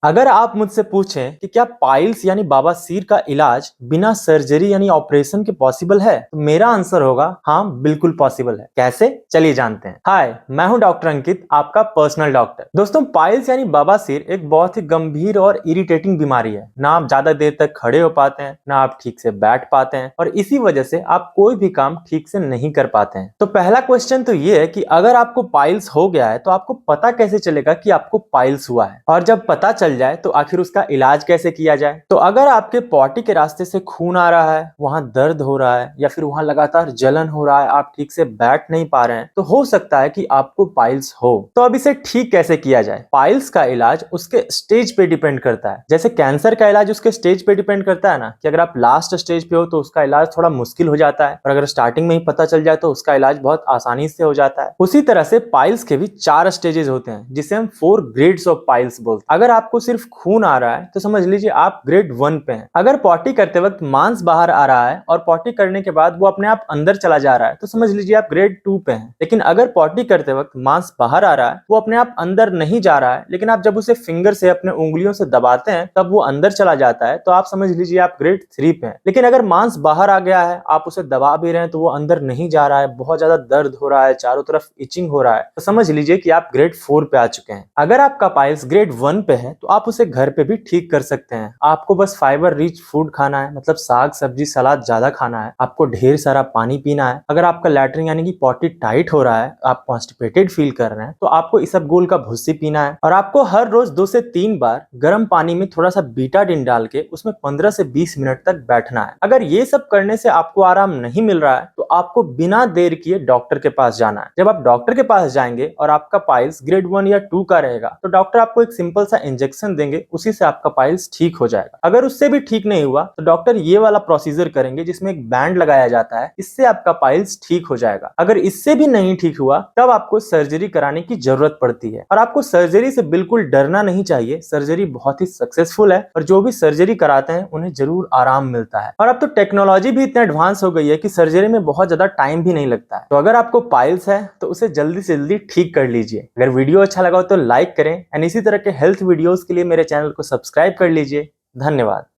अगर आप मुझसे पूछें कि क्या पाइल्स यानी बवासीर का इलाज बिना सर्जरी यानी ऑपरेशन के पॉसिबल है, तो मेरा आंसर होगा हाँ, बिल्कुल पॉसिबल है। कैसे? चलिए जानते हैं। हाय, मैं हूं डॉक्टर अंकित, आपका पर्सनल डॉक्टर। दोस्तों, पाइल्स यानी बवासीर एक बहुत ही गंभीर और इरिटेटिंग बीमारी है। ना आप ज्यादा देर तक खड़े हो पाते हैं, ना आप ठीक से बैठ पाते हैं, और इसी वजह से आप कोई भी काम ठीक से नहीं कर पाते हैं। तो पहला क्वेश्चन तो ये है कि अगर आपको पाइल्स हो गया है तो आपको पता कैसे चलेगा कि आपको पाइल्स हुआ है, और जब पता चल जाए तो आखिर उसका इलाज कैसे किया जाए। तो अगर आपके पॉटी के रास्ते से खून आ रहा है, वहां दर्द हो रहा है, या फिर वहां लगातार जलन हो रहा है, आप ठीक से बैठ नहीं पा रहे हैं, तो हो सकता है कि आपको पाइल्स हो। तो अब इसे ठीक कैसे किया जाए? पाइल्स का इलाज उसके स्टेज पे डिपेंड करता है। जैसे कैंसर का इलाज उसके स्टेज पे डिपेंड करता है ना, कि अगर आप लास्ट स्टेज पे हो तो उसका इलाज थोड़ा मुश्किल हो जाता है, और अगर स्टार्टिंग में ही पता चल जाए तो उसका इलाज बहुत आसानी से हो जाता है। उसी तरह से पाइल्स के भी 4 स्टेजेस होते हैं, जिसे हम 4 ग्रेड्स ऑफ पाइल्स बोलते हैं। अगर आपको सिर्फ खून आ रहा है तो समझ लीजिए आप ग्रेड 1 पे हैं। अगर पॉटी करते वक्त मांस बाहर आ रहा है और पॉटी करने के बाद वो अपने आप अंदर चला जा रहा है, तो समझ लीजिए आप ग्रेड 2 पे हैं। लेकिन अगर पॉटी करते वक्त मांस बाहर आ रहा है, वो अपने आप अंदर नहीं जा रहा है, लेकिन आप जब उसे फिंगर से, अपने उंगलियों से दबाते हैं, तब वो अंदर चला जाता है, तो आप समझ लीजिए आप ग्रेड 3 पे हैं। लेकिन अगर मांस बाहर आ गया है, आप उसे दबा भी रहे हैं, तो वो अंदर नहीं जा रहा है, बहुत ज्यादा दर्द हो रहा है, चारों तरफ इचिंग हो रहा है, तो समझ लीजिए कि आप ग्रेड 4 पे आ चुके हैं। अगर आपका पाइल्स ग्रेड 1 पे है तो आप उसे घर पे भी ठीक कर सकते हैं। आपको बस फाइबर रिच फूड खाना है, मतलब साग सब्जी सलाद ज्यादा खाना है, आपको ढेर सारा पानी पीना है। अगर आपका लैट्रिन यानी कि पॉटी टाइट हो रहा है, आप कॉन्स्टिपेटेड फील कर रहे हैं, तो आपको इसबगोल का भुस्सी पीना है, और आपको हर रोज 2 से 3 बार गर्म पानी में थोड़ा सा बीटाडिन डाल के उसमें 15 से 20 मिनट तक बैठना है। अगर ये सब करने से आपको आराम नहीं मिल रहा है तो आपको बिना देर किए डॉक्टर के पास जाना है। जब आप डॉक्टर के पास जाएंगे और आपका पाइल्स ग्रेड 1 या 2 का रहेगा, तो डॉक्टर आपको एक सिंपल सा इंजेक्शन देंगे, उसी से आपका पाइल्स ठीक हो जाएगा। अगर उससे भी ठीक नहीं हुआ तो डॉक्टर ये वाला प्रोसीजर करेंगे जिसमें एक बैंड लगाया जाता है, इससे आपका पाइल्स ठीक हो जाएगा। अगर इससे भी नहीं ठीक हुआ तब आपको सर्जरी कराने की जरूरत पड़ती है, और आपको सर्जरी से बिल्कुल डरना नहीं चाहिए। सर्जरी बहुत ही सक्सेसफुल है, और जो भी सर्जरी कराते हैं उन्हें जरूर आराम मिलता है। और अब तो टेक्नोलॉजी भी इतना एडवांस हो गई है कि सर्जरी में बहुत ज्यादा टाइम भी नहीं लगता है। तो अगर आपको पाइल्स है तो उसे जल्दी से जल्दी ठीक कर लीजिए। अगर वीडियो अच्छा लगा हो तो लाइक करें, एंड इसी तरह के हेल्थ वीडियोस के लिए मेरे चैनल को सब्सक्राइब कर लीजिए। धन्यवाद।